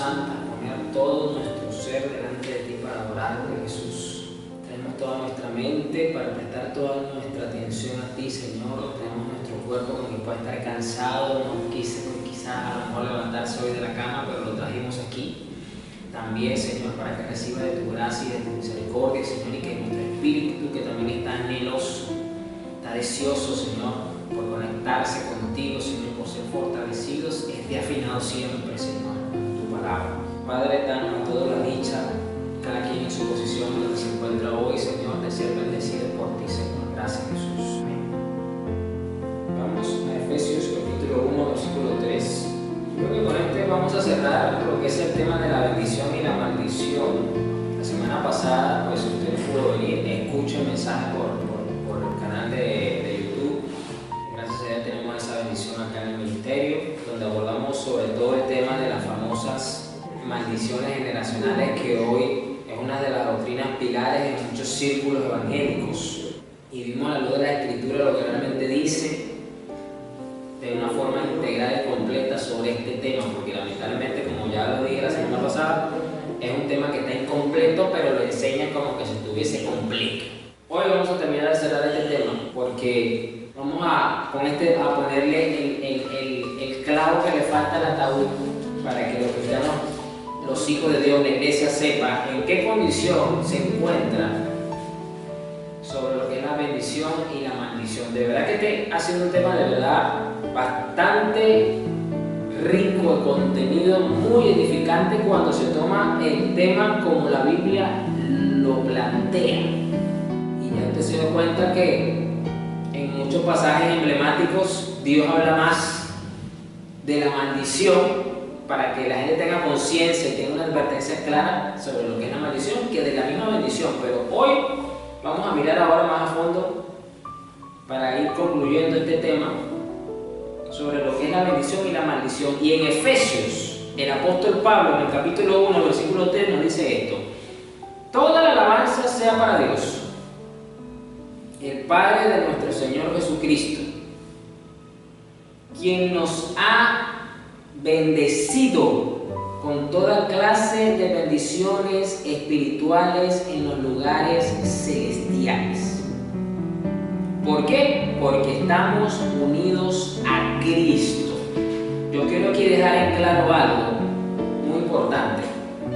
santa, poner todo nuestro ser delante de ti para adorarte, Jesús. Tenemos toda nuestra mente para prestar toda nuestra atención a ti, Señor. Tenemos nuestro cuerpo con que puede estar cansado, no quizás a lo mejor levantarse hoy de la cama, pero lo trajimos aquí. También, Señor, para que reciba de tu gracia y de tu misericordia, Señor, y que nuestro espíritu, que también está anheloso, está deseoso, Señor, por conectarse contigo, Señor, por ser fortalecidos, esté afinado siempre, Señor, en tu palabra. Padre, danos a toda la dicha, cada quien en su posición donde se encuentra hoy, Señor, de ser bendecido por ti, Señor. Gracias, Jesús. Amén. Vamos a Efesios capítulo 1, versículo 3. Creo que con este vamos a cerrar lo que es el tema de la bendición y la maldición. La semana pasada, pues usted pudo venir, escuche el mensaje por el canal de YouTube. Gracias a Dios tenemos esa bendición acá en el ministerio, donde abordamos sobre todo el tema de las famosas maldiciones generacionales, que hoy es una de las doctrinas pilares en muchos círculos evangélicos. Y vimos a la luz de la Escritura lo que realmente dice de una forma integral y completa sobre este tema, porque lamentablemente, como ya lo dije la semana pasada, es un tema que está incompleto, pero lo enseña como que si estuviese completo. Hoy vamos a terminar de cerrar este tema, porque vamos a ponerle el clavo que le falta al ataúd, para que los cristianos, los hijos de Dios, la iglesia, sepa en qué condición se encuentra sobre lo que es la bendición y la maldición. De verdad que este ha sido un tema de verdad bastante rico de contenido, muy edificante cuando se toma el tema como la Biblia lo plantea. Y ya usted se da cuenta que en muchos pasajes emblemáticos Dios habla más de la maldición, para que la gente tenga conciencia y tenga una advertencia clara sobre lo que es la maldición, que de la misma bendición. Pero hoy vamos a mirar ahora más a fondo, para ir concluyendo este tema, sobre lo que es la bendición y la maldición. Y en Efesios, el apóstol Pablo, en el capítulo 1, versículo 3, nos dice esto: toda la alabanza sea para Dios, el Padre de nuestro Señor Jesucristo, quien nos ha bendecido con toda clase de bendiciones espirituales en los lugares celestiales. ¿Por qué? Porque estamos unidos a Cristo. Yo quiero aquí dejar en claro algo muy importante,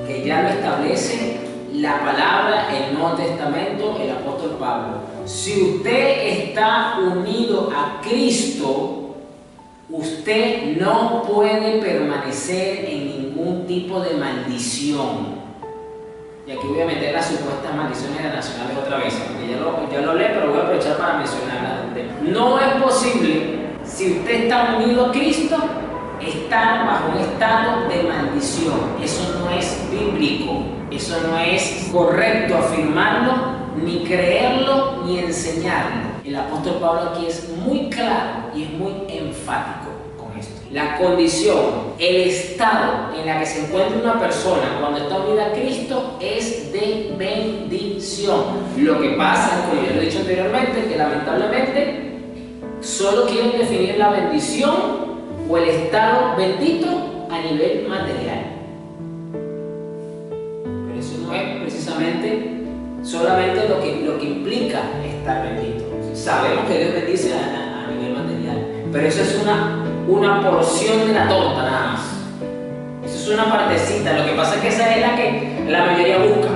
que ya lo establece la palabra, el Nuevo Testamento, el apóstol Pablo. Si usted está unido a Cristo, usted no puede permanecer en ningún tipo de maldición. Y aquí voy a meter las supuestas maldiciones generacionales otra vez, porque ya lo leí, pero voy a aprovechar para mencionarlas. No es posible, si usted está unido a Cristo, estar bajo un estado de maldición. Eso no es bíblico, eso no es correcto afirmarlo, ni creerlo, ni enseñarlo. El apóstol Pablo aquí es muy claro y es muy enfático con esto. La condición, el estado en la que se encuentra una persona cuando está unida a Cristo es de bendición. Lo que pasa, como ya lo he dicho anteriormente, que lamentablemente solo quieren definir la bendición o el estado bendito a nivel material. Pero eso no es precisamente solamente lo que implica estar bendito. Sabemos que Dios bendice a nivel material, pero eso es una porción de la torta nada más. Eso es una partecita. Lo que pasa es que esa es la que la mayoría busca.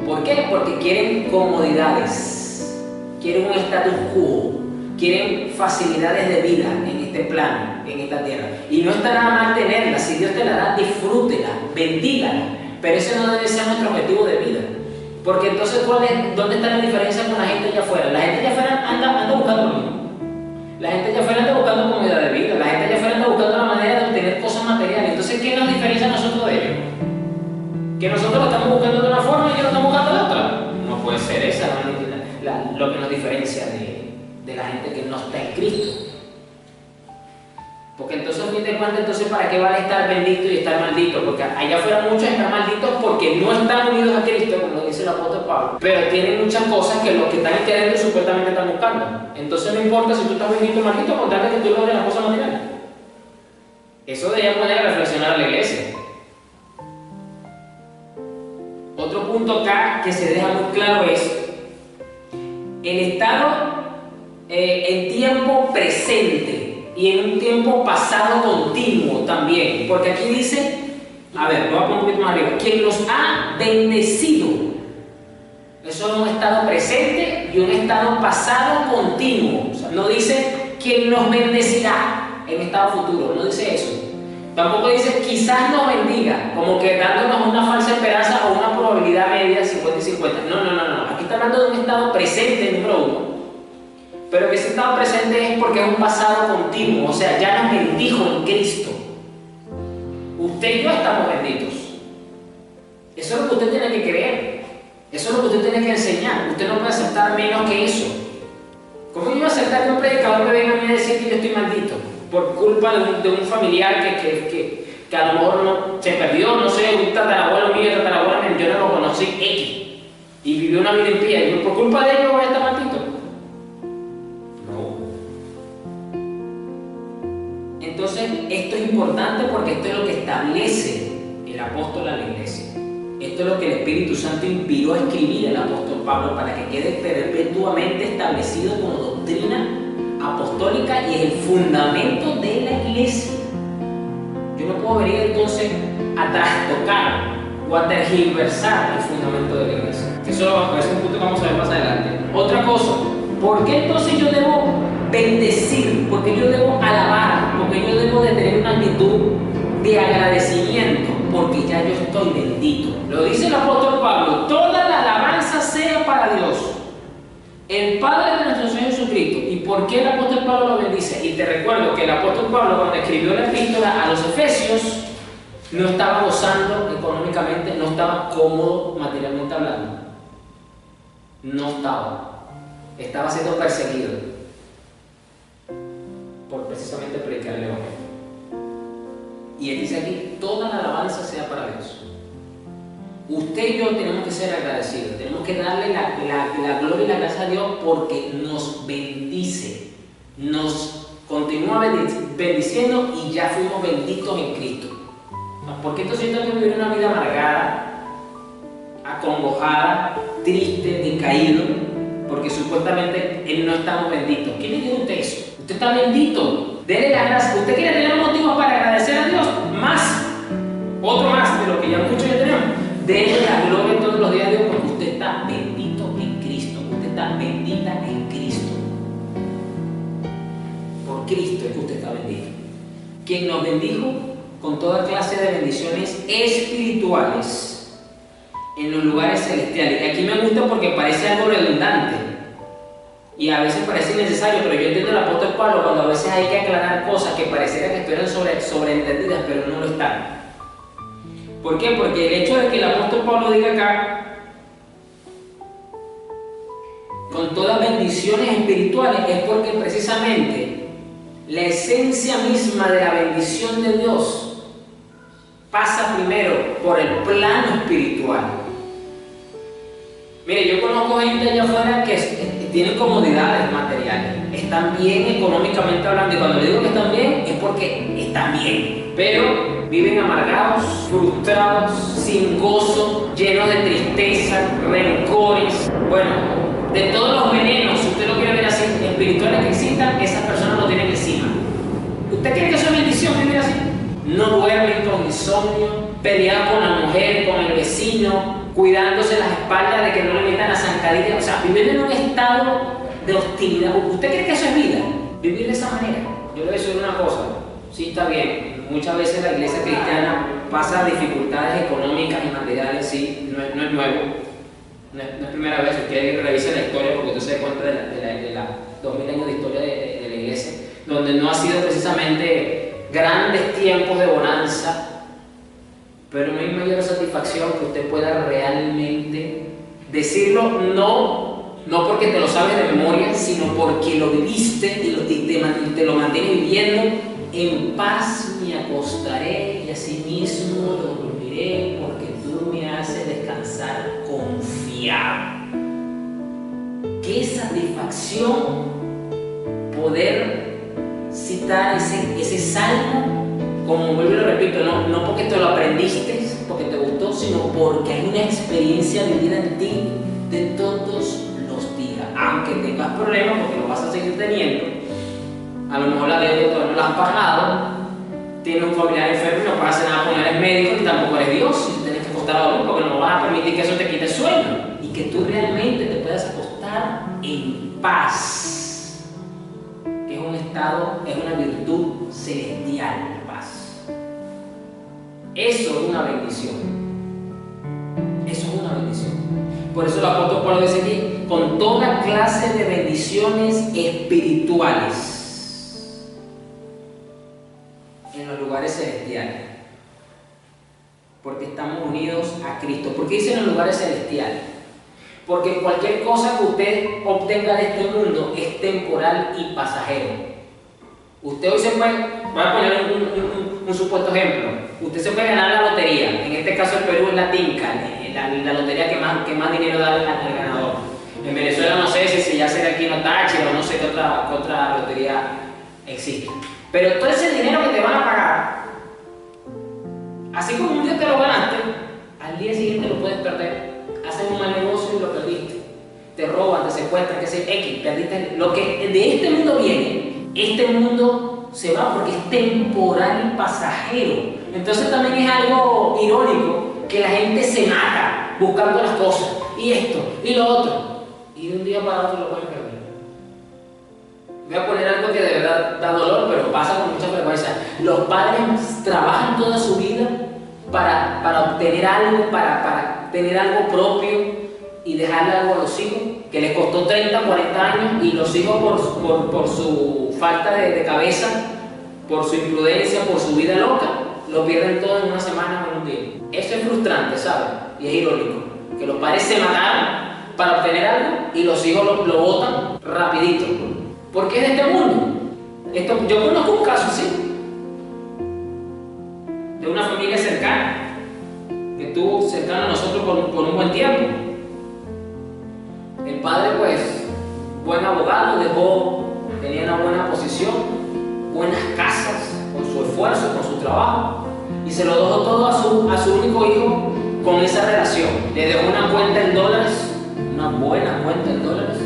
¿Por qué? Porque quieren comodidades, quieren un status quo, quieren facilidades de vida en este plano, en esta tierra. Y no está nada mal tenerla. Si Dios te la da, disfrútela, bendígala. Pero ese no debe ser nuestro objetivo de vida. Porque entonces, ¿dónde está la diferencia con la gente allá afuera? La gente allá afuera anda buscando lo mismo. La gente allá afuera anda buscando comodidad de vida. La gente allá afuera anda buscando la manera de obtener cosas materiales. Entonces, ¿qué nos diferencia a nosotros de ellos? Que nosotros lo estamos buscando de una forma y ellos lo están buscando de otra. No puede ser esa lo que nos diferencia de la gente que no está en Cristo. Porque entonces, a fin de cuentas, entonces, ¿para qué vale estar bendito y estar maldito? Porque allá afuera muchos están malditos porque no están unidos a Cristo, como lo dice el apóstol Pablo, pero tienen muchas cosas que los que están aquí adentro supuestamente están buscando. Entonces no importa si tú estás bendito o maldito, contarle que tú logres las cosas materiales. Eso debería poner a reflexionar a la iglesia. punto acá que se deja muy claro es el estado en tiempo presente y en un tiempo pasado continuo también, porque aquí dice, a ver, lo voy a poner un poquito más arriba, quien los ha bendecido. Eso es un estado presente y un estado pasado continuo. O sea, no dice quien nos bendecirá en estado futuro, no dice eso. Tampoco dice quizás nos bendiga, como que dándonos una falsa esperanza o una probabilidad media 50 y 50. No. Aquí está hablando de un estado presente, número uno. Pero que ese estado presente es porque es un pasado continuo, o sea, ya nos bendijo en Cristo. Usted y yo estamos benditos. Eso es lo que usted tiene que creer. Eso es lo que usted tiene que enseñar. Usted no puede aceptar menos que eso. ¿Cómo yo voy a aceptar que un predicador me venga a mí a decir que yo estoy maldito? Por culpa de un familiar que a lo mejor no, se perdió, no sé, un tatarabuelo mío, yo no lo conocí, X. Y vivió una vida impía. Y por culpa de ellos voy a estar maldito. Entonces, esto es importante porque esto es lo que establece el apóstol a la iglesia. Esto es lo que el Espíritu Santo inspiró a escribir el apóstol Pablo para que quede perpetuamente establecido como doctrina apostólica y es el fundamento de la iglesia. Yo no puedo venir entonces a trastocar o a tergiversar el fundamento de la iglesia. Eso es un punto que vamos a ver más adelante. Otra cosa, ¿por qué entonces yo debo bendecir? Porque yo debo alabar, porque yo debo de tener una actitud de agradecimiento, porque ya yo estoy bendito. Lo dice el apóstol Pablo, toda la alabanza sea para Dios, el Padre de nuestro Señor Jesucristo. ¿Y por qué el apóstol Pablo lo bendice? Y te recuerdo que el apóstol Pablo, cuando escribió la epístola a los Efesios, no estaba gozando económicamente, no estaba cómodo materialmente hablando. No estaba siendo perseguido por precisamente predicar el Evangelio. Y él dice aquí, toda la alabanza sea para Dios. Usted y yo tenemos que ser agradecidos, tenemos que darle la gloria y la gracia a Dios porque nos bendice, nos continúa bendiciendo y ya fuimos benditos en Cristo. ¿Por qué entonces yo tengo que vivir una vida amargada, acongojada, triste, decaído? Porque supuestamente Él no estamos benditos. ¿Quién le dijo a usted eso? Usted está bendito. Dele la gracia. ¿Usted quiere tener motivos para agradecer a Dios? Más. Otro más de lo que ya muchos ya tenemos. Dele la gloria todos los días a Dios porque usted está bendito en Cristo. Usted está bendita en Cristo. Por Cristo es que usted está bendito. Quien nos bendijo con toda clase de bendiciones espirituales en los lugares celestiales. Y aquí me gusta porque parece algo redundante y a veces parece innecesario, pero yo entiendo el apóstol Pablo cuando a veces hay que aclarar cosas que pareciera que estuvieran sobreentendidas, pero no lo están. ¿Por qué? Porque el hecho de que el apóstol Pablo diga acá con todas bendiciones espirituales es porque precisamente la esencia misma de la bendición de Dios pasa primero por el plano espiritual. Mire, yo conozco gente allá afuera que tienen comodidades materiales, están bien económicamente hablando, y cuando le digo que están bien es porque están bien, pero viven amargados, frustrados, sin gozo, llenos de tristeza, rencores, bueno, de todos los venenos, si usted lo quiere ver así, espirituales que existan, esas personas lo tienen encima. ¿Usted cree que eso es bendición vivir así? No duermen con insomnio, pelean con la mujer, con el vecino, cuidándose las espaldas de que no le metan la zancadilla, o sea, viviendo en un estado de hostilidad. ¿Usted cree que eso es vida? Vivir de esa manera. Yo le voy a decir una cosa, sí está bien, muchas veces la iglesia cristiana pasa dificultades económicas y materiales, sí, no es nuevo, no es primera vez. Usted revisa la historia porque usted se da cuenta de la 2000 años de historia de la iglesia, donde no ha sido precisamente grandes tiempos de bonanza, pero no hay mayor satisfacción que usted pueda realmente decirlo, no porque te lo sabes de memoria, sino porque lo viviste y te lo mantienes viviendo. En paz me acostaré y asimismo dormiré, porque tú me haces descansar confiado. Qué satisfacción poder citar ese salmo, como vuelvo y lo repito, no porque te lo aprendiste, porque te gustó, momento, sino porque hay una experiencia vivida en ti de todos los días. Aunque tengas problemas, porque lo vas a seguir teniendo, a lo mejor la deuda todavía no la has pagado, tienes un familiar enfermo y no puedes hacer nada porque no eres médico ni tampoco eres Dios, y tienes que acostar a dormir porque no vas a permitir que eso te quite el sueño y que tú realmente te puedas acostar en paz, que es un estado, es una virtud celestial, la paz. Eso es una bendición. Eso es una bendición. Por eso el apóstol Pablo dice aquí, con toda clase de bendiciones espirituales en los lugares celestiales, porque estamos unidos a Cristo. ¿Por qué dice en los lugares celestiales? Porque cualquier cosa que usted obtenga de este mundo es temporal y pasajero. Usted hoy se puede, voy a poner un supuesto ejemplo, usted se puede ganar la lotería, en este caso el Perú es la Tinca, la lotería que más dinero da al ganador. En Venezuela no sé si ya será aquí Notachi o no sé qué otra lotería existe. Pero todo ese dinero que te van a pagar, así como un día te lo ganaste, al día siguiente lo puedes perder. Haces un mal negocio y lo perdiste. Te roban, te secuestran, que sé, X, perdiste. Lo que de este mundo viene, este mundo se va porque es temporal y pasajero. Entonces también es algo irónico que la gente se mata buscando las cosas, y esto, y lo otro, y de un día para otro lo pueden perder. Voy a poner algo que de verdad da dolor, pero pasa con mucha frecuencia. Los padres trabajan toda su vida para obtener algo, para tener algo propio y dejarle algo a los hijos, que les costó 30, 40 años, y los hijos por su falta de cabeza, por su imprudencia, por su vida loca, lo pierden todo en una semana o en un día. Eso es frustrante, ¿sabes? Y es irónico, que los padres se mataron para obtener algo y los hijos lo botan rapidito. Porque es de este mundo. Yo conozco un caso así, de una familia cercana, que estuvo cercana a nosotros por un buen tiempo. El padre, pues, buen abogado, tenía una buena posición, buenas casas, con su esfuerzo, con su trabajo, y se lo dejó todo a su único hijo con esa relación. Le dejó una cuenta en dólares, una buena cuenta en dólares,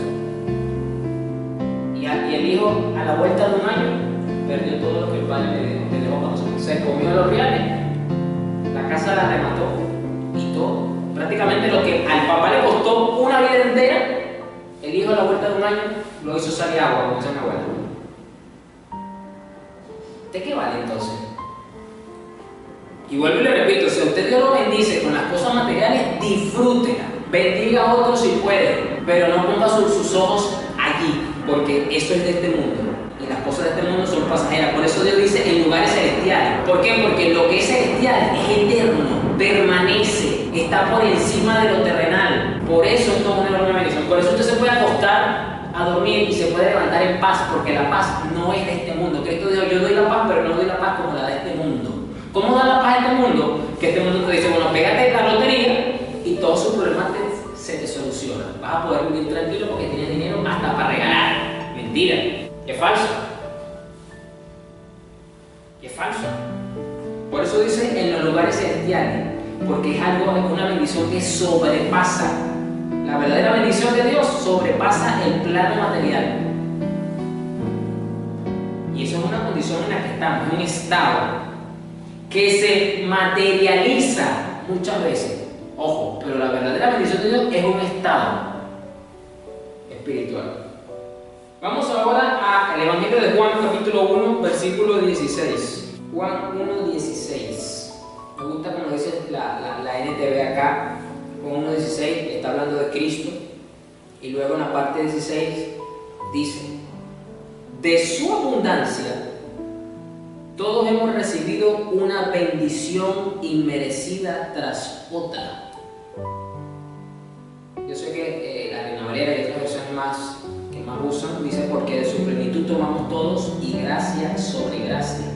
y el hijo, a la vuelta de un año, perdió todo lo que el padre le dejó para nosotros. Se comió los reales, la casa la remató y todo. Prácticamente lo que al papá le costó una vida entera, el hijo a la vuelta de un año lo hizo salir agua, como dice mi abuela. ¿De qué vale entonces? Y vuelvo y le repito, si a usted Dios lo bendice con las cosas materiales, disfrútela, bendiga a otros si puede, pero no ponga sus ojos allí, porque eso es de este mundo. Y las cosas de este mundo son pasajeras. Por eso Dios dice en lugares celestiales. ¿Por qué? Porque lo que es celestial es eterno, permanece, está por encima de lo terrenal. Por eso esto es una enorme bendición. Por eso usted se puede acostar a dormir y se puede levantar en paz, porque la paz no es de este mundo. Cristo dijo, yo doy la paz, pero no doy la paz como la de este mundo. ¿Cómo da la paz a este mundo? Que este mundo te dice, bueno, pégate la lotería y todos sus problemas se te solucionan. Vas a poder vivir tranquilo porque tienes dinero hasta para regalar. Mentira. Es falso. Es falso. Por eso dice en los lugares celestiales, porque es una bendición que sobrepasa. La verdadera bendición de Dios sobrepasa el plano material. Y eso es una condición en la que estamos, un estado que se materializa muchas veces. Ojo, pero la verdadera bendición de Dios es un estado espiritual. Vamos ahora al Evangelio de Juan, capítulo 1, versículo 16. Juan 1, 16. Me gusta como dice la NTV acá. Juan 1, 16 está hablando de Cristo. Y luego en la parte 16 dice: de su abundancia todos hemos recibido una bendición inmerecida tras otra. Yo sé que la Reina Valera y otras versiones que más usan dice: porque de su plenitud tomamos todos y gracia sobre gracia.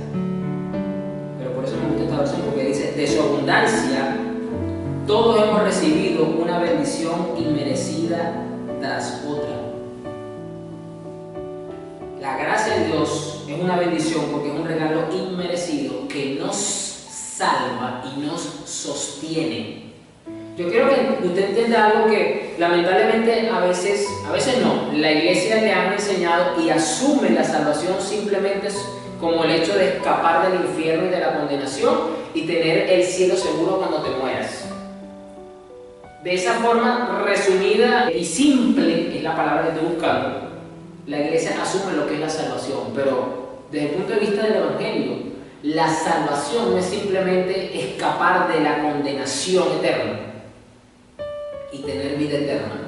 Pero por eso me gusta esta versión, porque dice: de su abundancia todos hemos recibido una bendición inmerecida tras otra. La gracia de Dios es una bendición porque es un regalo inmerecido que nos salva y nos sostiene. Yo quiero que usted entienda algo que lamentablemente a veces no, la iglesia le han enseñado y asume la salvación simplemente como el hecho de escapar del infierno y de la condenación y tener el cielo seguro cuando te mueras. De esa forma resumida y simple es la palabra que estoy buscando. La iglesia asume lo que es la salvación, pero desde el punto de vista del Evangelio, la salvación no es simplemente escapar de la condenación eterna y tener vida eterna.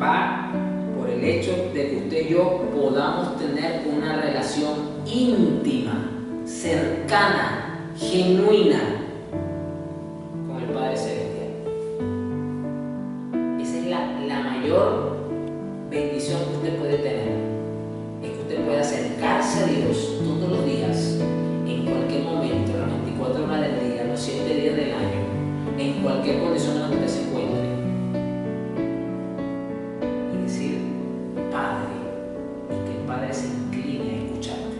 Va por el hecho de que usted y yo podamos tener una relación íntima, cercana, genuina con el Padre Celestial. Esa es la mayor bendición que usted puede tener. Es que usted pueda acercarse a Dios todos los días, en cualquier momento, las 24 horas del día, los 7 días del año, en cualquier condición en la que usted se encuentre, y decir, Padre, y que el Padre se incline a escucharte.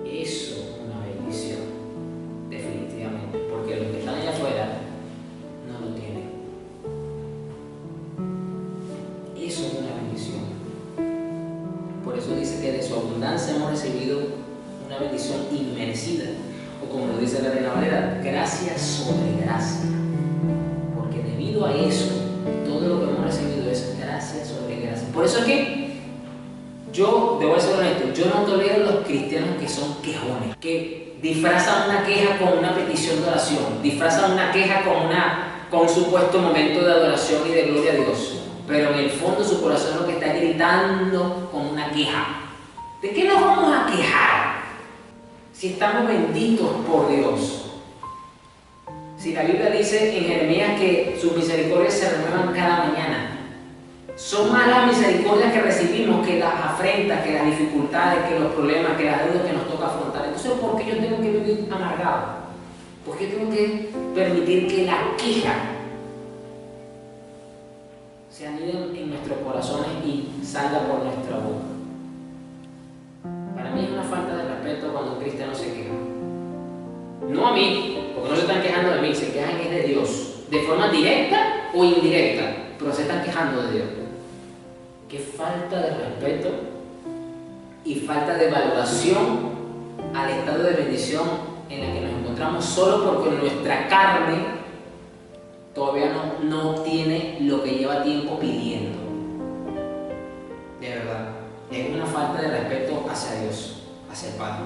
Eso es una bendición, definitivamente, porque los que están allá afuera no lo tienen. Eso es una bendición. Por eso dice que de su abundancia hemos recibido una bendición inmerecida. O como lo dice la Reina Valera, gracia sobre gracia. Porque debido a eso, todo lo que hemos recibido es gracia sobre gracia. Por eso es que yo, debo ser honesto, yo no tolero a los cristianos que son quejones, que disfrazan una queja con una petición de oración, disfrazan una queja con un supuesto momento de adoración y de gloria a Dios. Pero en el fondo su corazón es lo que está gritando con una queja. ¿De qué nos vamos a quejar si estamos benditos por Dios? Si la Biblia dice en Jeremías que sus misericordias se renuevan cada mañana. Son más las misericordias que recibimos que las afrentas, que las dificultades, que los problemas, que las deudas que nos toca afrontar. Entonces, ¿por qué yo tengo que vivir amargado? ¿Por qué tengo que permitir que la queja se anide en nuestros corazones y salga por nuestra boca? Para mí es una falta de respeto cuando un cristiano se queja. No a mí, porque no se están quejando de mí, se quejan es de Dios, de forma directa o indirecta, pero se están quejando de Dios. Qué falta de respeto y falta de valoración al estado de bendición en la que nos encontramos solo porque nuestra carne todavía no tiene lo que lleva tiempo pidiendo. De verdad, es una falta de respeto hacia Dios, hacia el Padre,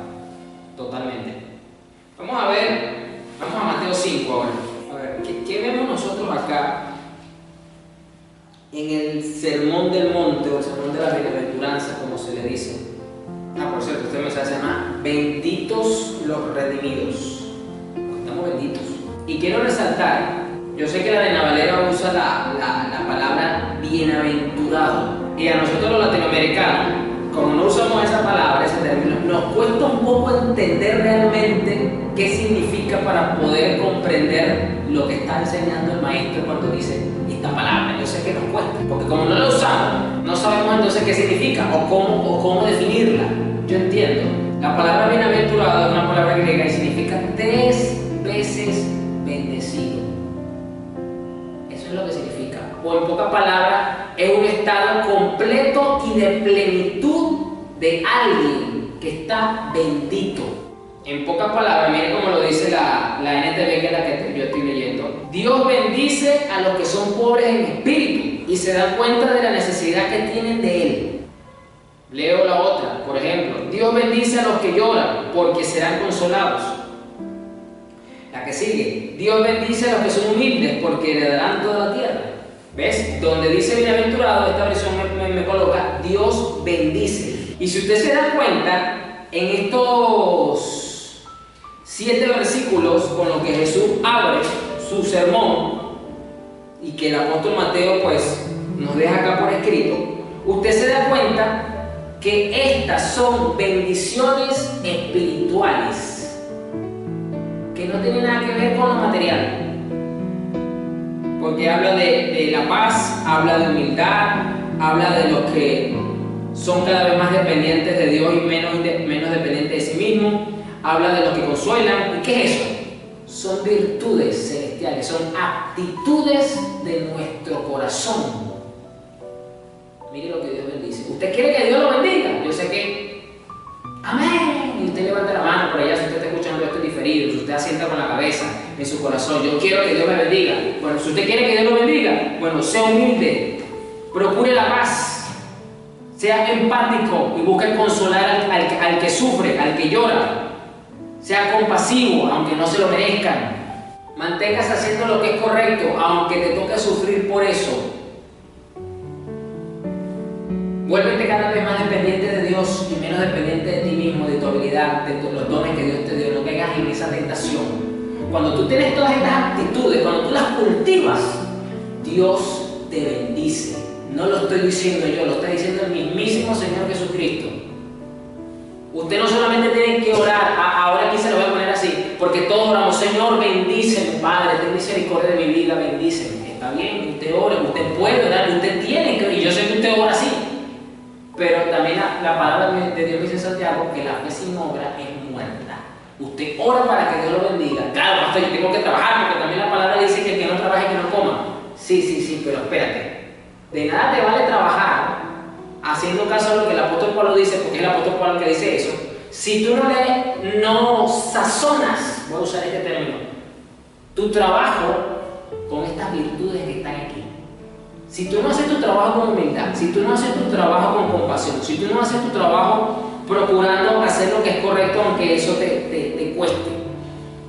totalmente. Vamos a Mateo 5 ahora. A ver, ¿qué vemos nosotros acá en el Sermón del Monte o el Sermón de la Bienaventuranza, como se le dice? Por cierto, este mensaje se llama Benditos los redimidos. Estamos benditos. Y quiero resaltar, yo sé que la Reina Valera usa la palabra bienaventurado, y a nosotros los latinoamericanos, como no usamos esa palabra, ese término, nos cuesta un poco entender realmente qué significa para poder comprender lo que está enseñando el maestro cuando dice esta palabra. Yo sé que nos cuesta, porque como no la usamos, no sabemos entonces qué significa o cómo definirla. Yo entiendo. La palabra bienaventurado es una palabra griega y significa 3 veces bendecido. Eso es lo que significa. O en pocas palabras, es un estado completo y de plenitud de alguien que está bendito. En pocas palabras, miren cómo lo dice la NTV, que es la que yo estoy leyendo. Dios bendice a los que son pobres en espíritu y se dan cuenta de la necesidad que tienen de Él. Leo la otra, por ejemplo. Dios bendice a los que lloran porque serán consolados. La que sigue. Dios bendice a los que son humildes porque heredarán toda la tierra. ¿Ves? Donde dice bienaventurado, esta versión me coloca Dios bendice. Y si usted se da cuenta, en estos 7 versículos con los que Jesús abre su sermón y que el apóstol Mateo pues nos deja acá por escrito, usted se da cuenta que estas son bendiciones espirituales que no tienen nada que ver con lo material. Porque habla de la paz, habla de humildad, habla de los que son cada vez más dependientes de Dios y menos dependientes de sí mismos. Habla de los que consuelan. ¿Y qué es eso? Son virtudes celestiales, son aptitudes de nuestro corazón. Mire lo que Dios bendice. ¿Usted quiere que Dios lo bendiga? Yo sé que, amén. Y usted levanta la mano por allá si usted está escuchando esto diferido, si usted asienta con la cabeza en su corazón. Yo quiero que Dios me bendiga. Bueno, si usted quiere que Dios lo bendiga, bueno, sea humilde, procure la paz, sea empático y busque consolar al que sufre, al que llora. Sea compasivo, aunque no se lo merezcan. Manténgase haciendo lo que es correcto, aunque te toque sufrir por eso. Vuélvete cada vez más dependiente de Dios y menos dependiente de ti mismo, de tu habilidad, de los dones que Dios te dio. No caigas en esa tentación. Cuando tú tienes todas estas actitudes, cuando tú las cultivas, Dios te bendice. No lo estoy diciendo yo, lo está diciendo el mismísimo Señor Jesucristo. Usted no solamente tiene que orar, ahora aquí se lo voy a poner así, porque todos oramos, Señor, bendíceme, Padre, ten misericordia de mi vida, bendíceme. Está bien, usted ora, usted puede orar, usted tiene que, y yo sé que usted ora así, pero también la palabra de Dios dice en Santiago que la fe sin obra es muerta. Usted ora para que Dios lo bendiga. Claro, pastor, yo tengo que trabajar, porque también la palabra dice que el que no trabaje, que no coma. Sí, pero espérate, de nada te vale trabajar haciendo caso a lo que el apóstol Pablo dice, porque es el apóstol Pablo que dice eso, si tú no sazonas, voy a usar este término, tu trabajo con estas virtudes que están aquí. Si tú no haces tu trabajo con humildad, si tú no haces tu trabajo con compasión, si tú no haces tu trabajo procurando hacer lo que es correcto, aunque eso te cueste,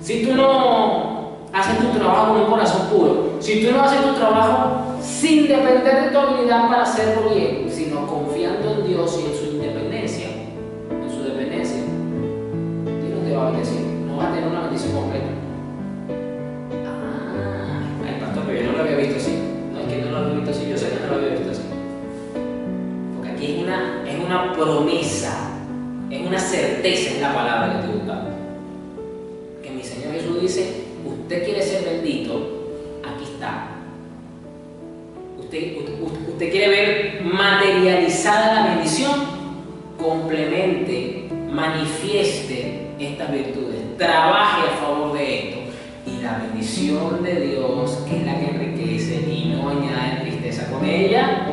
si tú no haces tu trabajo con un corazón puro, si tú no haces tu trabajo sin depender de tu habilidad para hacerlo bien, sino confiando en Dios y en su independencia, Dios no te va a bendecir, no vas a tener una bendición completa. Ay, pastor, pero yo no lo había visto así. No es que no lo había visto así, yo sé que no lo había visto así. Porque aquí es una promesa, es una certeza, es la palabra que estoy buscando. Que mi Señor Jesús dice, usted quiere ser bendito, aquí está. Usted quiere ver materializada la bendición, complemente, manifieste estas virtudes, trabaje a favor de esto, y la bendición de Dios, que es la que enriquece y no añade tristeza con ella,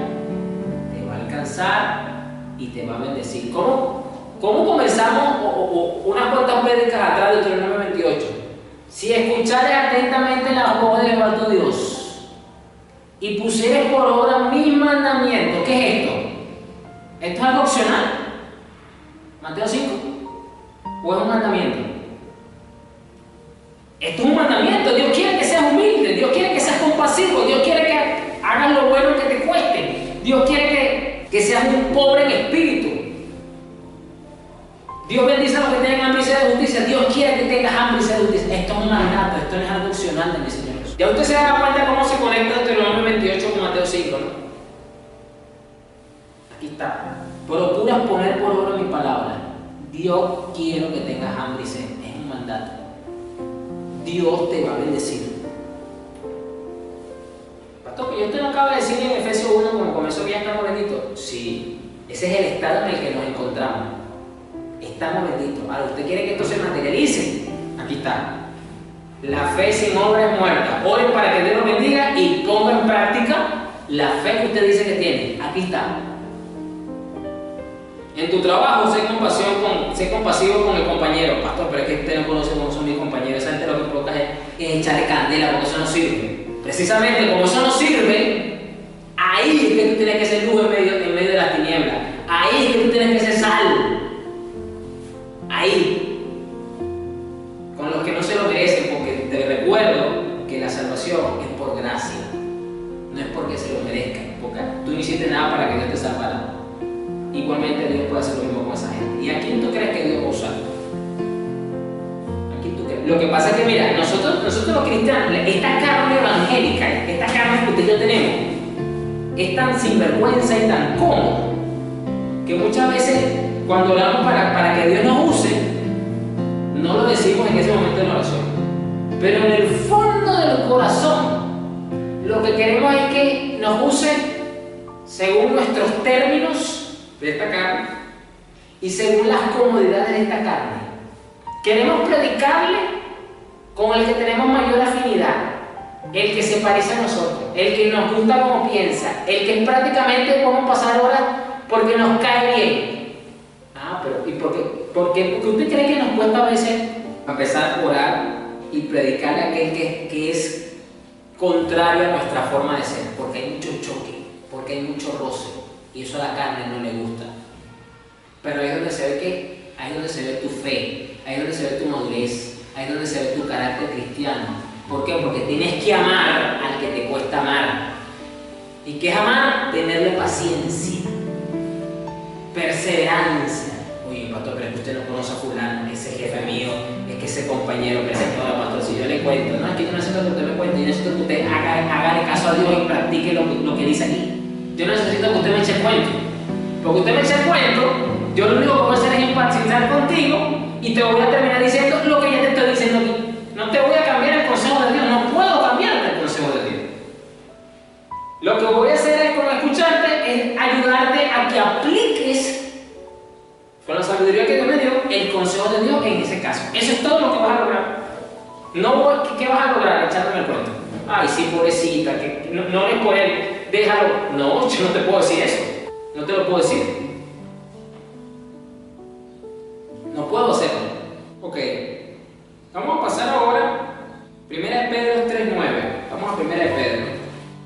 te va a alcanzar y te va a bendecir. ¿Cómo comenzamos unas cuantas prédicas atrás de Deuteronomio 28? Si escuchares atentamente la voz de Jehová tu Dios y pusieres por obra mis mandamientos. ¿Qué es esto? ¿Esto es algo opcional? ¿Mateo 5? ¿O es un mandamiento? Esto es un mandamiento. Dios quiere que seas humilde, Dios quiere que seas compasivo, Dios quiere que hagas lo bueno que te cueste, Dios quiere que seas un pobre en espíritu. Dios bendice a los que tienen hambre y sed de justicia. Dios quiere que tengas hambre y sed de justicia. Esto es un mandato, esto no es algo opcional de mi Señor. Ya usted se da cuenta cómo se conecta Deuteronomio 28 con Mateo 5, ¿no? Aquí está. Procuras poner por obra mi palabra. Dios quiere que tengas hambre y sed. Es un mandato. Dios te va a bendecir. Pastor, que yo usted no acaba de decir en Efesios 1 como comenzó que ya estamos benditos. Sí, ese es el estado en el que nos encontramos. Estamos benditos. Ahora, ¿usted quiere que esto se materialice? Aquí está. La fe sin obra es muerta. Oren para que Dios nos bendiga y ponga en práctica la fe que usted dice que tiene. Aquí está. En tu trabajo, sé compasivo con el compañero. Pastor, pero es que usted no conoce cómo son mis compañeros. Esa gente lo que provoca es echarle candela, porque eso no sirve. Precisamente como eso no sirve, ahí es que tú tienes que ser luz en medio de las tinieblas. Ahí es que tú tienes que ser sal. Ahí. Con los que no se lo merecen, porque te recuerdo que la salvación es por gracia, no es porque se lo merezcan, porque tú no hiciste nada para que Dios te salvara. Igualmente Dios puede hacer lo mismo con esa gente. ¿Y a quién tú crees que Dios va a usar? ¿A quién tú crees? Lo que pasa es que, mira, nosotros los cristianos, esta carne evangélica, esta carne que usted y yo tenemos, es tan sinvergüenza y tan cómoda que muchas veces cuando oramos para que Dios nos use, no lo decimos en ese momento de la oración, pero en el fondo del corazón lo que queremos es que nos use según nuestros términos de esta carne y según las comodidades de esta carne. Queremos predicarle con el que tenemos mayor afinidad, el que se parece a nosotros, el que nos gusta como piensa, el que prácticamente podemos pasar horas porque nos cae bien. Pero ¿y por qué usted cree que nos cuesta a veces empezar a orar y predicarle a aquel que es contrario a nuestra forma de ser? Porque hay mucho choque, porque hay mucho roce, y eso a la carne no le gusta. Pero ahí es donde se ve ahí es donde se ve tu fe, ahí es donde se ve tu madurez, ahí es donde se ve tu carácter cristiano. ¿Por qué? Porque tienes que amar al que te cuesta amar. ¿Y qué es amar? Tenerle paciencia, perseverancia. Oye, pastor, pero es que usted no conoce a fulano, ese jefe mío, es que ese compañero que se queda, pastor, si yo le cuento, no, es que yo no necesito que usted me cuente, yo necesito que usted haga caso a Dios y practique lo que dice aquí. Yo no necesito que usted me eche el cuento, porque usted me eche el cuento, yo lo único que voy a hacer es empatizar contigo y te voy a terminar diciendo lo que ya te estoy diciendo aquí. No te voy a cambiar el consejo de Dios, no puedo cambiarte el consejo de Dios. Lo que voy a hacer es, con escucharte, es ayudarte a que apliques con la sabiduría que Dios me dio el consejo de Dios en ese caso. Eso es todo lo que vas a lograr. No, ¿qué vas a lograr echándome el cuento? Ay, sí, pobrecita, que no es por él, déjalo. No, yo no te puedo decir eso. No te lo puedo decir. No puedo hacerlo. Ok. Vamos a pasar ahora. Primera de Pedro 3:9. Vamos a Primera de Pedro.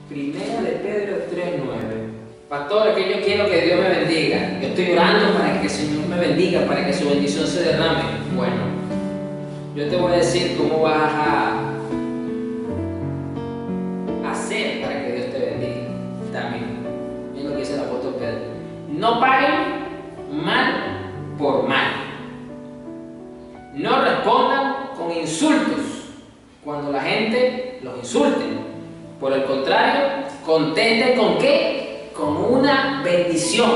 Primera de Pedro 3:9. Pastor, es que yo quiero que Dios me bendiga. Yo estoy orando para que el Señor me bendiga, para que su bendición se derrame. Bueno, yo te voy a decir cómo vas a hacer para que Dios te bendiga. También, es lo que dice el apóstol Pedro. No paguen mal por mal. No respondan con insultos cuando la gente los insulte. Por el contrario, contesten con ¿qué? Con una bendición.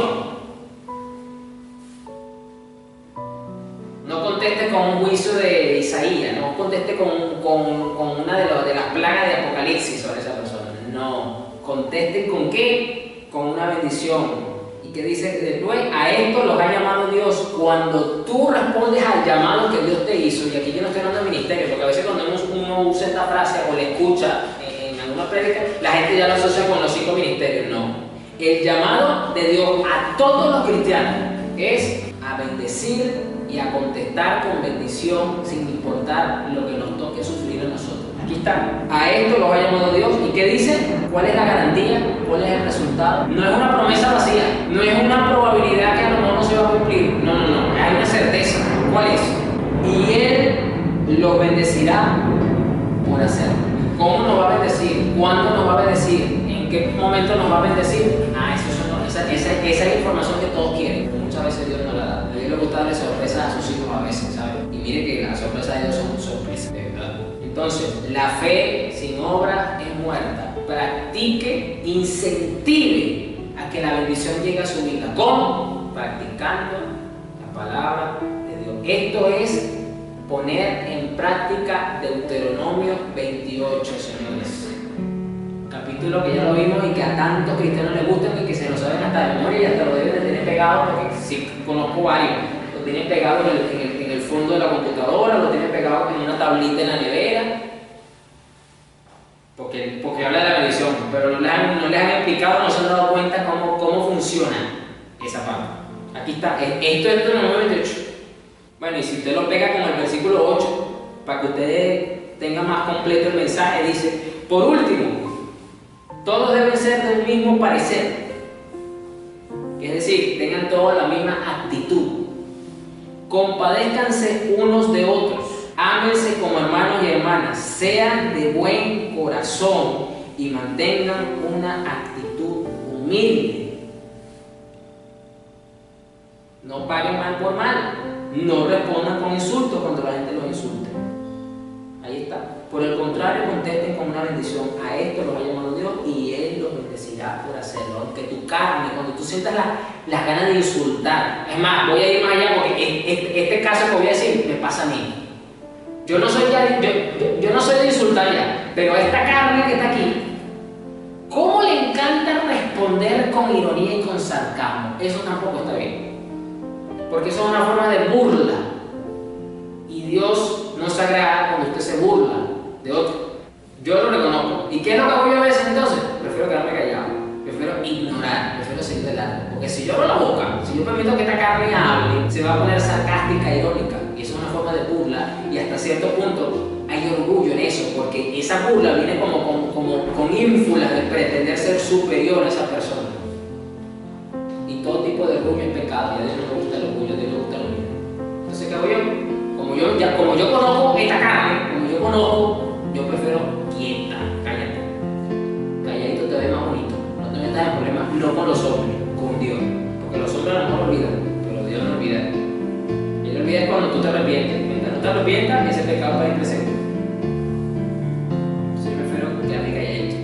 No conteste con un juicio de Isaías, no conteste con una de las plagas de Apocalipsis sobre esa persona. No, contesten con ¿qué? Con una bendición. ¿Y qué dice después? A esto los ha llamado Dios. Cuando tú respondes al llamado que Dios te hizo, y aquí yo no estoy hablando de ministerio, porque a veces cuando uno usa esta frase o la escucha en alguna prédica, la gente ya lo asocia con los 5 ministerios. No. El llamado de Dios a todos los cristianos es a bendecir y a contestar con bendición sin importar lo que nos toque sufrir a nosotros. Aquí está. A esto los ha llamado Dios. ¿Y qué dice? ¿Cuál es la garantía? ¿Cuál es el resultado? No es una promesa vacía. No es una probabilidad que a lo mejor no se va a cumplir. No. Hay una certeza. ¿Cuál es? Y Él los bendecirá por hacerlo. ¿Cómo nos va a bendecir? ¿Cuándo nos va a bendecir? ¿En qué momento nos va a bendecir? Esa es la información que todos quieren. Muchas veces Dios no la da. A Dios le gusta darle sorpresas a sus hijos a veces, ¿sabes? Y mire que las sorpresas de Dios son sorpresas, de verdad. Entonces, la fe sin obra es muerta. Practique, incentive a que la bendición llegue a su vida. ¿Cómo? Practicando la palabra de Dios. Esto es poner en práctica Deuteronomio 28, señores. Capítulo que ya lo vimos y que a tantos cristianos les gustan y que se lo saben hasta de memoria y hasta lo deben de tener pegado, porque sí conozco varios, lo tienen pegado en el fondo de la computadora, lo tienen pegado en una tablita en la nevera, porque habla de la bendición, pero no les han explicado, no se han dado cuenta cómo funciona esa parte. Aquí está, esto es Deuteronomio 28. Bueno, y si usted lo pega con el versículo 8, para que usted tenga más completo el mensaje, dice, por último, todos deben ser del mismo parecer, es decir, tengan todos la misma actitud. Compadézcanse unos de otros, ámense como hermanos y hermanas, sean de buen corazón y mantengan una actitud humilde. No paguen mal por mal, no respondan con insultos cuando la gente los insulte. Ahí está. Por el contrario, contesten con una bendición. A esto los ha llamado Dios y Él los bendecirá por hacerlo. Aunque tu carne, cuando tú sientas las ganas de insultar, es más, voy a ir más allá porque este caso que voy a decir me pasa a mí. Yo no soy de insultar ya, pero esta carne que está aquí, ¿Cómo le encanta responder con ironía y con sarcasmo? Eso tampoco está bien. Porque eso es una forma de burla. Y Dios no se agrada cuando usted se burla de otro. Yo lo reconozco. ¿Y qué es lo que hago yo a veces entonces? Prefiero quedarme callado. Prefiero ignorar. Prefiero seguir de largo. Porque si yo abro la boca, si yo permito que esta carne hable, se va a poner sarcástica e irónica. Y eso es una forma de burla. Y hasta cierto punto hay orgullo en eso. Porque esa burla viene con ínfulas de pretender ser superior a esa persona. Y todo tipo de orgullo es pecado. Y a Dios no le gusta el orgullo, a Dios le gusta el orgullo. Entonces, ¿qué hago yo? Como yo conozco esta carne, como yo conozco, yo prefiero quieta, cállate. Calladito te ve más bonito. No te metas en problemas, no con los hombres, con Dios. Porque los hombres a lo mejor olvidan, pero Dios no olvida. Él olvida cuando tú te arrepientes. Mientras no te arrepientas, ese pecado va a ir presente. Entonces yo prefiero quedarme calladito.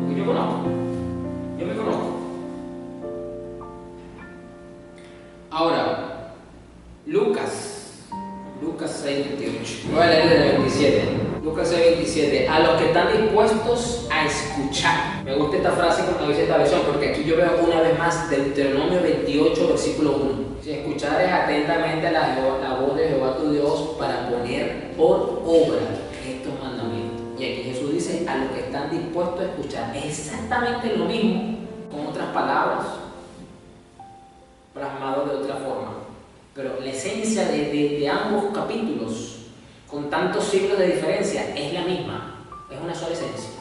Porque yo conozco. Yo me conozco. Ahora, Lucas 6:28. Voy a leer desde el 27. Lucas 6:27. A los que están dispuestos a escuchar. Me gusta esta frase cuando dice esta versión, porque aquí yo veo una vez más Deuteronomio 28, versículo 1. Si escuchares atentamente la voz de Jehová tu Dios para poner por obra estos mandamientos. Y aquí Jesús dice a los que están dispuestos a escuchar. Es exactamente lo mismo, con otras palabras, plasmado de otra forma. Pero la esencia de ambos capítulos, con tantos siglos de diferencia, es la misma. Es una sola esencia.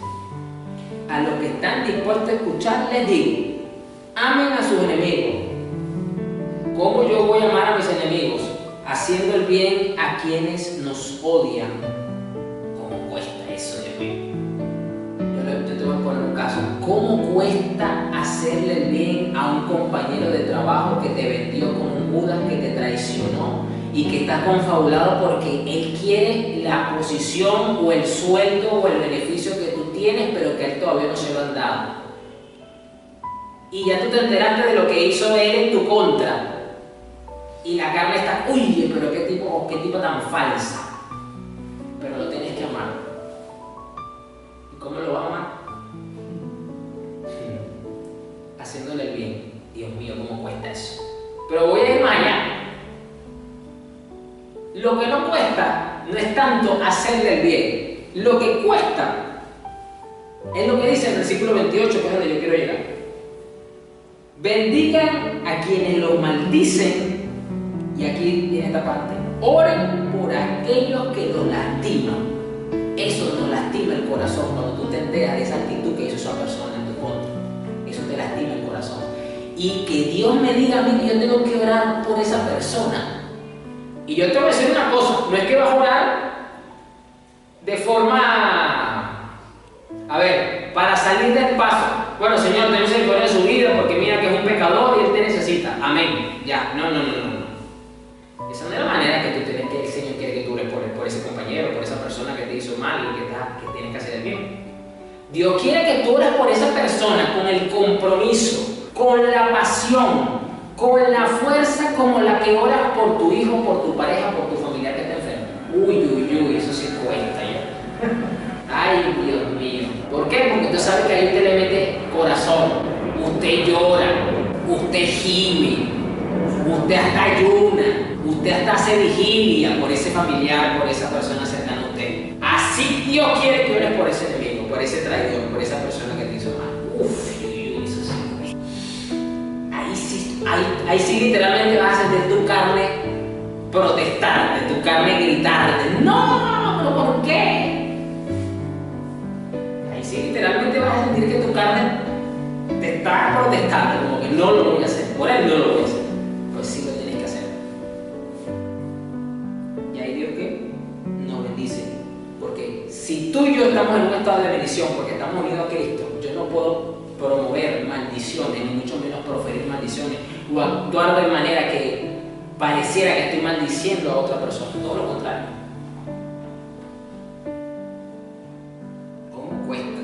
A los que están dispuestos a escuchar, les digo, amen a sus enemigos. ¿Cómo yo voy a amar a mis enemigos? Haciendo el bien a quienes nos odian. ¿Cómo cuesta eso, Dios mío? Yo te voy a poner un caso. ¿Cómo cuesta hacerle el bien a un compañero de trabajo que te vendió como un Judas, que te traicionó y que está confabulado porque él quiere la posición o el sueldo o el beneficio que tú tienes, pero que a él todavía no se lo han dado? Y ya tú te enteraste de lo que hizo él en tu contra. Y la carne está, uy, pero qué tipo tan falsa. Pero lo tienes que amar. ¿Y cómo lo vas a amar? Haciéndole el bien. Dios mío, ¿cómo cuesta eso? Pero voy a ir más allá. Lo que no cuesta no es tanto hacerle el bien. Lo que cuesta es lo que dice el versículo 28, que es donde yo quiero llegar. Bendigan a quienes los maldicen. Y aquí viene esta parte. Oren por aquellos que los lastiman. Eso nos lastima el corazón cuando tú te enteras de esa actitud que hizo esa persona en tu contra. Eso te lastima el corazón. Y que Dios me diga a mí que yo tengo que orar por esa persona. Y yo te voy a decir una cosa, no es que vas a orar de forma, para salir del paso. Bueno, Señor, ten misericordia de su vida porque mira que es un pecador y Él te necesita. Amén. Ya, no. Esa no es la manera que el Señor quiere que tú ores por ese compañero, por esa persona que te hizo mal y que tienes que hacer el bien. Dios quiere que tú ores por esa persona con el compromiso, con la pasión, con la fuerza como la que oras por tu hijo, por tu pareja, por tu familiar que está enfermo. Uy, eso sí cuesta ya. Ay, Dios mío. ¿Por qué? Porque tú sabes que ahí usted le mete corazón. Usted llora, usted gime, usted hasta ayuna, usted hasta hace vigilia por ese familiar, por esa persona cercana a usted. Así Dios quiere que ores por ese enemigo, por ese traidor, por esa persona que te hizo mal. Eso sí. Ahí sí literalmente vas a sentir tu carne protestarte, tu carne gritarte. No, pero ¿por qué? Ahí sí literalmente vas a sentir que tu carne te está protestando, como que no lo voy a hacer, por él no lo voy a hacer. Pues sí lo tienes que hacer. Y ahí Dios que nos bendice. Porque si tú y yo estamos en un estado de bendición, porque estamos unidos a Cristo, yo no puedo promover maldiciones, ni mucho menos proferir maldiciones, o actuar de manera que pareciera que estoy maldiciendo a otra persona. Todo lo contrario. ¿Cómo cuesta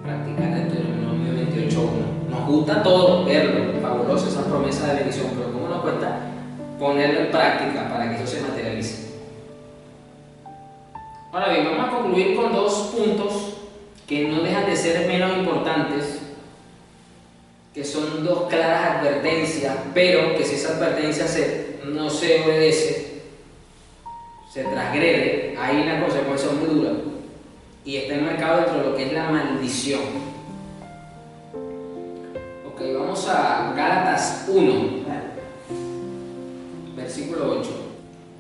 practicar el Deuteronomio 28:1? Nos gusta todo verlo, fabuloso esas promesas de bendición, pero ¿cómo nos cuesta ponerlo en práctica para que eso se materialice? Ahora bien, vamos a concluir con dos puntos que no dejan de ser menos importantes, que son dos claras advertencias, pero que si esa advertencia no se obedece, se transgrede, hay una consecuencia muy dura y está enmarcado dentro de lo que es la maldición. Ok, vamos a Gálatas 1, versículo 8.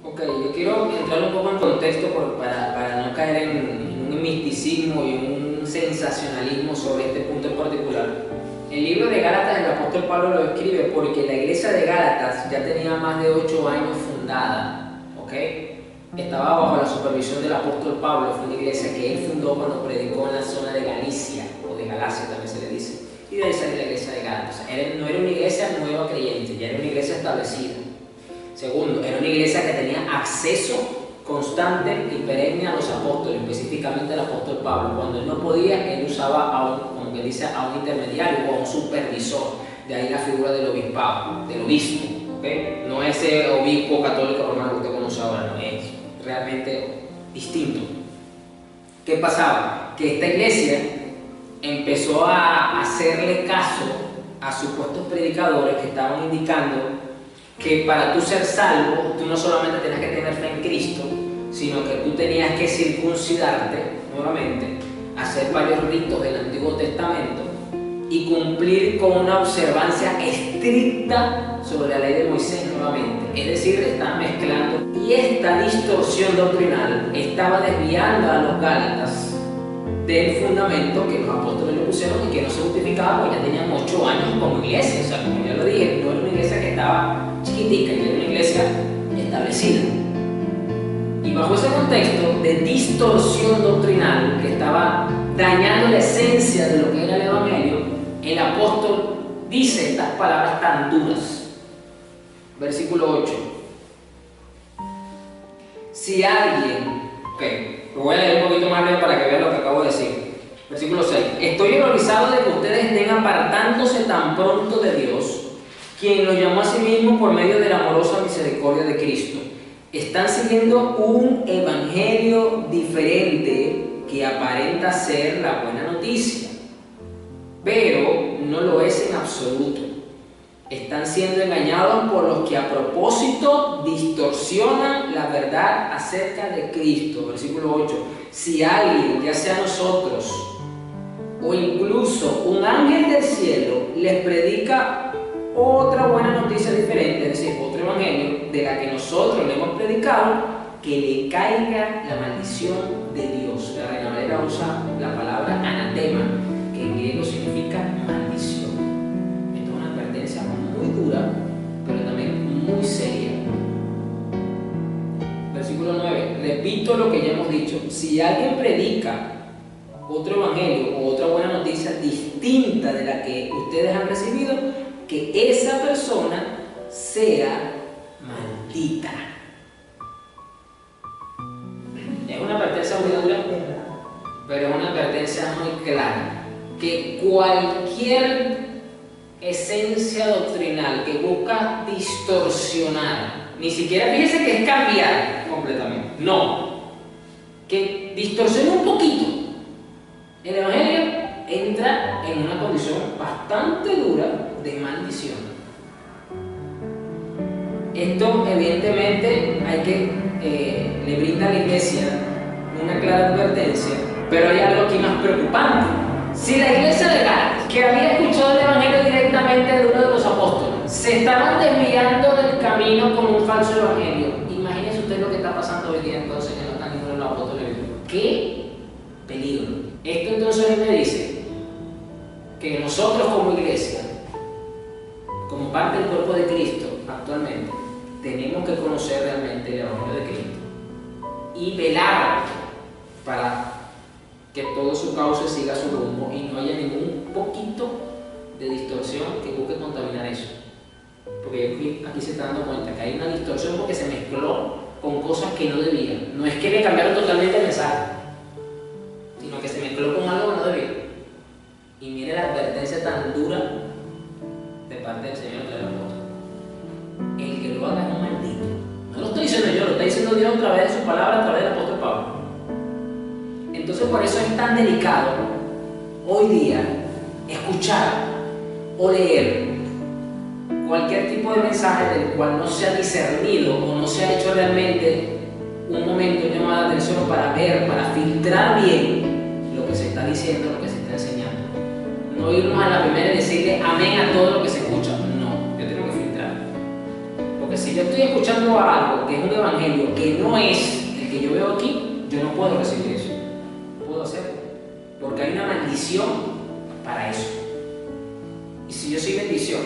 Ok, yo quiero entrar un poco en contexto para no caer en un misticismo y un sensacionalismo sobre este punto en particular. El libro de Gálatas, el apóstol Pablo lo escribe porque la iglesia de Gálatas ya tenía más de 8 años fundada, ¿ok? Estaba bajo la supervisión del apóstol Pablo, fue una iglesia que él fundó cuando predicó en la zona de Galicia, o de Galacia también se le dice, y de ahí salió la iglesia de Gálatas. No era una iglesia nueva creyente, ya era una iglesia establecida. Segundo, era una iglesia que tenía acceso constante y perenne a los apóstoles, específicamente al apóstol Pablo. Cuando él no podía, él usaba a un intermediario o a un supervisor. De ahí la figura del obispado, del obispo, ¿okay? No ese obispo católico romano que usted conoce ahora, no es realmente distinto. ¿Qué pasaba? Que esta iglesia empezó a hacerle caso a supuestos predicadores que estaban indicando que para tú ser salvo, tú no solamente tenías que tener fe en Cristo, sino que tú tenías que circuncidarte nuevamente, hacer varios ritos del Antiguo Testamento y cumplir con una observancia estricta sobre la ley de Moisés nuevamente. Es decir, estaban mezclando, y esta distorsión doctrinal estaba desviando a los gálatas del fundamento que los apóstoles le pusieron y que no se justificaba porque ya tenían 8 años como iglesia. O sea, como ya lo dije, no era una iglesia que estaba chiquitica, ya era una iglesia establecida. Y bajo ese contexto de distorsión doctrinal que estaba dañando la esencia de lo que era el Evangelio, el apóstol dice estas palabras tan duras. Versículo 8. Si alguien, lo voy a leer un poquito más breve para que vean lo que acabo de decir. Versículo 6. Estoy horrorizado de que ustedes estén apartándose tan pronto de Dios, quien los llamó a sí mismo por medio de la amorosa misericordia de Cristo. Están siguiendo un evangelio diferente que aparenta ser la buena noticia, pero no lo es en absoluto. Están siendo engañados por los que a propósito distorsionan la verdad acerca de Cristo. Versículo 8. Si alguien, ya sea nosotros o incluso un ángel del cielo, les predica otra buena noticia diferente, es decir, otro evangelio de la que nosotros le hemos predicado, que le caiga la maldición de Dios. La Reina Valera usa la palabra anatema, que en griego significa maldición. Esto es una advertencia muy dura, pero también muy seria. Versículo 9. Repito lo que ya hemos dicho. Si alguien predica otro evangelio o otra buena noticia distinta de la que ustedes han recibido, que esa persona sea maldita. Es una advertencia muy dura, pero es una advertencia muy clara. Que cualquier esencia doctrinal que busca distorsionar, ni siquiera fíjese que es cambiar completamente, no, que distorsione un poquito el evangelio, entra en una condición bastante dura de maldición. Esto evidentemente le brinda a la iglesia una clara advertencia, pero hay algo aquí más preocupante. Si la iglesia de Gálatas, que había escuchado el evangelio directamente de uno de los apóstoles, se estaban desviando del camino con un falso evangelio, imagínense usted lo que está pasando hoy día entonces que no está ninguno de los apóstoles. ¡Qué peligro! Esto entonces me dice que nosotros como iglesia, como parte del cuerpo de Cristo actualmente, tenemos que conocer realmente el evangelio de Cristo y velar para que todo su cauce siga su rumbo y no haya ningún poquito de distorsión que busque contaminar eso. Porque aquí se está dando cuenta que hay una distorsión porque se mezcló con cosas que no debían. No es que le cambiaron totalmente el mensaje, sino que se mezcló con algo que no debía. Y mire la advertencia tan dura de parte del Señor de la apóstol. El que lo haga es un maldito. No lo estoy diciendo yo, lo está diciendo Dios a través de su palabra, a través del apóstol Pablo. Entonces por eso es tan delicado hoy día escuchar o leer cualquier tipo de mensaje del cual no se ha discernido o no se ha hecho realmente un momento, un llamado de atención para ver, para filtrar bien lo que se está diciendo, lo que se está enseñando. No irnos a la primera y decirle amén a todo lo que se escucha. No, yo tengo que filtrar. Porque si yo estoy escuchando algo que es un evangelio que no es el que yo veo aquí, yo no puedo recibir eso. No puedo hacerlo. Porque hay una maldición para eso. Y si yo soy bendición,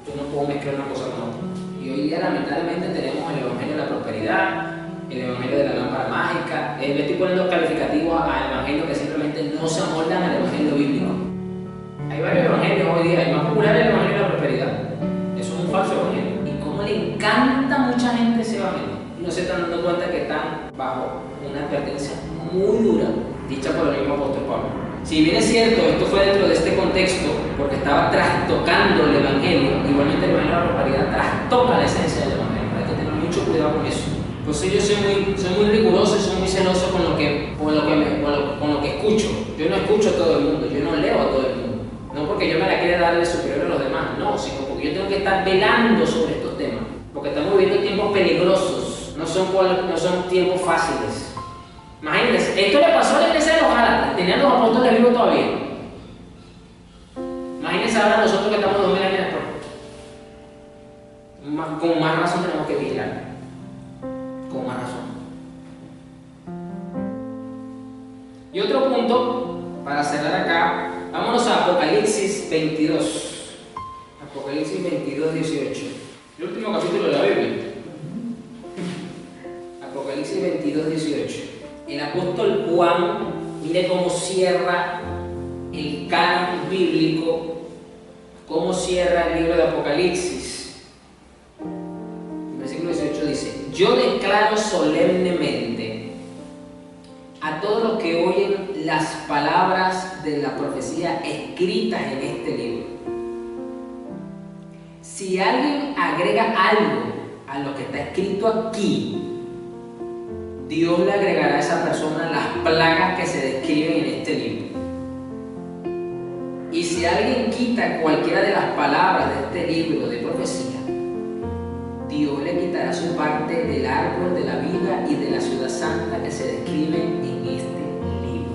yo no puedo mezclar una cosa con otra. Y hoy día lamentablemente tenemos el evangelio de la prosperidad, el evangelio de la lámpara mágica. Le estoy poniendo calificativos al evangelio que simplemente no se amoldan al evangelio bíblico. Hay varios evangelios hoy día. El más popular es el evangelio de la prosperidad. Eso es un falso evangelio. Y cómo le encanta a mucha gente ese evangelio. Y no se están dando cuenta que están bajo una advertencia muy dura dicha por el mismo apóstol Pablo. Si bien es cierto, esto fue dentro de este contexto, porque estaba trastocando el evangelio, igualmente el evangelio de la prosperidad trastoca la esencia del evangelio. Hay que tener mucho cuidado con eso. Entonces yo soy muy riguroso y soy muy celoso con lo que escucho. Yo no escucho a todo el mundo, yo no leo a todo el mundo. No porque yo me la quiera dar de superior a los demás, no, sino porque yo tengo que estar velando sobre estos temas. Porque estamos viviendo tiempos peligrosos, no son tiempos fáciles. Imagínense, esto le pasó a la iglesia de los Gálatas, tenían los apóstoles vivos todavía. Imagínense ahora nosotros que estamos 2000 años después. Con más razón tenemos que vigilar. Con más razón. Y otro punto, para cerrar acá, vámonos a Apocalipsis 22. Apocalipsis 22, 18. El último capítulo de la Biblia. Apocalipsis 22, 18. El apóstol Juan, mire cómo cierra el canon bíblico, cómo cierra el libro de Apocalipsis. El versículo 18 dice: yo declaro solemnemente a todos los que oyen las palabras de la profecía escritas en este libro. Si alguien agrega algo a lo que está escrito aquí, Dios le agregará a esa persona las plagas que se describen en este libro. Y si alguien quita cualquiera de las palabras de este libro de profecía, Dios le quitará su parte del árbol de la vida y de la ciudad santa que se describen en este libro.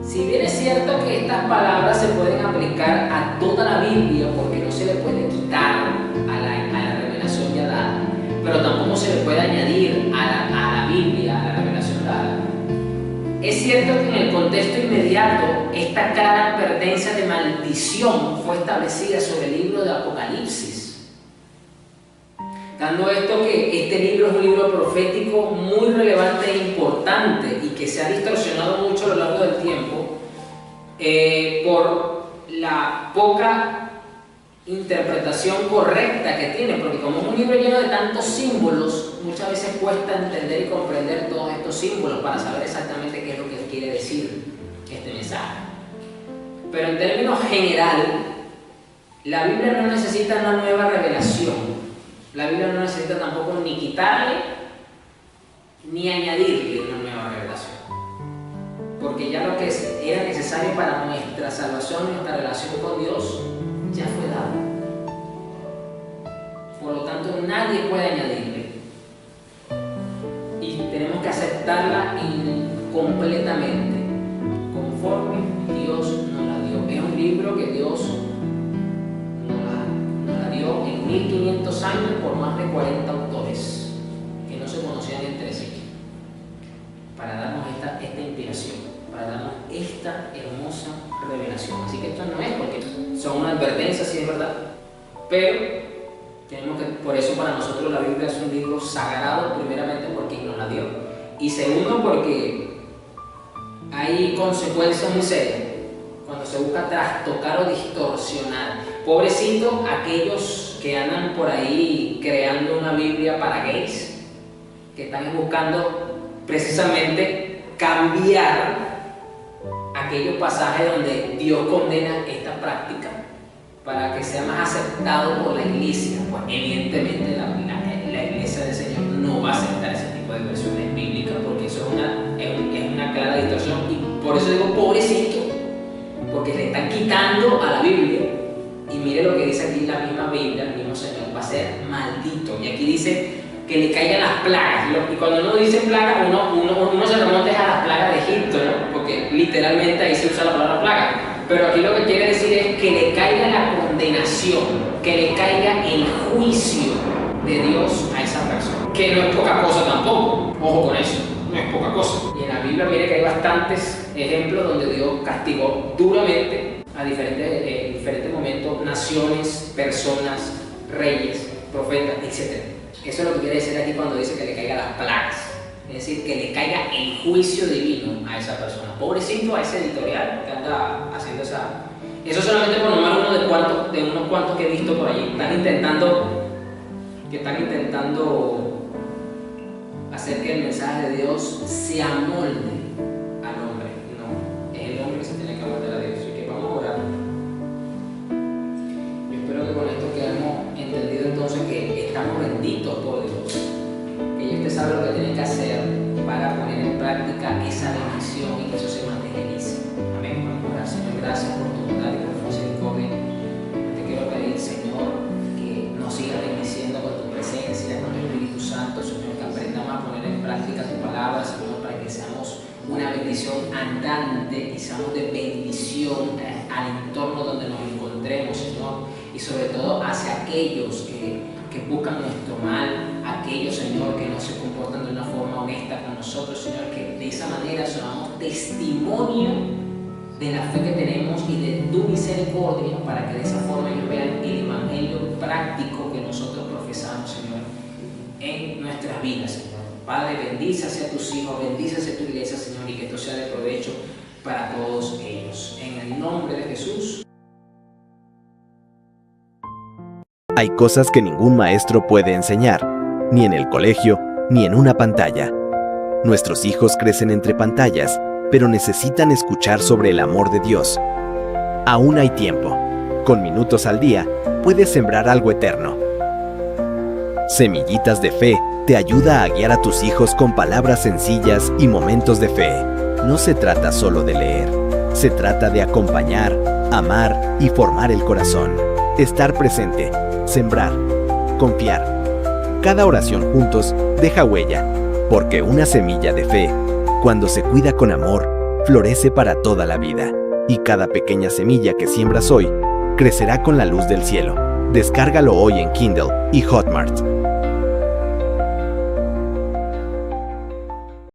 Si bien es cierto que estas palabras se pueden aplicar a toda la Biblia, porque no se le puede quitar a la revelación ya dada, pero tampoco se le puede añadir a la Biblia, a la revelación dada. Es cierto que en el contexto inmediato esta clara advertencia de maldición fue establecida sobre el libro de Apocalipsis, dando esto que este libro es un libro profético muy relevante e importante y que se ha distorsionado mucho a lo largo del tiempo por la poca interpretación correcta que tiene, porque como es un libro lleno de tantos símbolos, muchas veces cuesta entender y comprender todos estos símbolos para saber exactamente qué es lo que quiere decir este mensaje. Pero en términos general, la Biblia no necesita una nueva revelación. La Biblia no necesita tampoco ni quitarle ni añadirle una nueva revelación, porque ya lo que era necesario para nuestra salvación, nuestra relación con Dios, ya fue dado. Por lo tanto, nadie puede añadirle. Y tenemos que aceptarla completamente, conforme Dios nos la dio. Es un libro que Dios nos la dio en 1500 años por más de 40 autores que no se conocían entre sí, para darnos esta inspiración, para darnos esta hermosa revelación. Así que esto no es porque son una advertencia, sí es verdad, pero tenemos que, por eso para nosotros la Biblia es un libro sagrado, primeramente porque nos la dio, y segundo porque hay consecuencias muy serias cuando se busca trastocar o distorsionar. Pobrecito aquellos que andan por ahí creando una Biblia para gays, que están buscando precisamente cambiar aquellos pasajes donde Dios condena esta práctica para que sea más aceptado por la iglesia. Pues evidentemente la iglesia del Señor no va a aceptar ese tipo de versiones bíblicas, porque eso es una es una clara distorsión. Y por eso digo pobrecito, porque le están quitando a la Biblia. Y mire lo que dice aquí la misma Biblia, el mismo Señor, va a ser maldito. Y aquí dice que le caigan las plagas. Y cuando uno dice plaga, uno se remonta a las plagas de Egipto, ¿no? Porque literalmente ahí se usa la palabra plaga. Pero aquí lo que quiere decir es que le caiga la condenación, que le caiga el juicio de Dios a esa persona. Que no es poca cosa tampoco, ojo con eso, no es poca cosa. Y en la Biblia mire que hay bastantes ejemplos donde Dios castigó duramente a diferentes momentos naciones, personas, reyes, profetas, etc. Eso es lo que quiere decir aquí cuando dice que le caigan las plagas. Es decir, que le caiga el juicio divino a esa persona. Pobrecito a ese editorial que anda haciendo esa... Eso solamente por nomás uno de unos cuantos que he visto por allí. Están intentando hacer que el mensaje de Dios se amolde al hombre. No, es el hombre que se tiene que amoldar a Dios. Así que vamos a orar. Yo espero que con esto quedemos entendido entonces que estamos benditos por Dios. Que usted sabe lo que tiene que hacer para poner en práctica esa bendición y que eso se materialice. Amén. Vamos a orar. Señor, gracias por tu bondad y por tu misericordia. Te quiero pedir, Señor, que nos sigas bendiciendo con tu presencia, con tu Espíritu Santo, Señor, que aprendamos a poner en práctica tu palabra, Señor, para que seamos una bendición andante y seamos de bendición al entorno donde nos encontremos, Señor, y sobre todo hacia aquellos que buscan nuestro mal, aquellos, Señor, que no se comportan de una forma honesta con nosotros, Señor, que de esa manera somos testimonio de la fe que tenemos y de tu misericordia, para que de esa forma ellos vean el evangelio práctico que nosotros profesamos, Señor, en nuestras vidas, Señor. Padre, bendice hacia tus hijos, bendice hacia tu iglesia, Señor, y que esto sea de provecho para todos ellos. En el nombre de Jesús. Hay cosas que ningún maestro puede enseñar, ni en el colegio, ni en una pantalla. Nuestros hijos crecen entre pantallas, pero necesitan escuchar sobre el amor de Dios. Aún hay tiempo. Con minutos al día, puedes sembrar algo eterno. Semillitas de Fe te ayuda a guiar a tus hijos con palabras sencillas y momentos de fe. No se trata solo de leer. Se trata de acompañar, amar y formar el corazón. Estar presente, sembrar, confiar. Cada oración juntos deja huella, porque una semilla de fe, cuando se cuida con amor, florece para toda la vida. Y cada pequeña semilla que siembras hoy, crecerá con la luz del cielo. Descárgalo hoy en Kindle y Hotmart.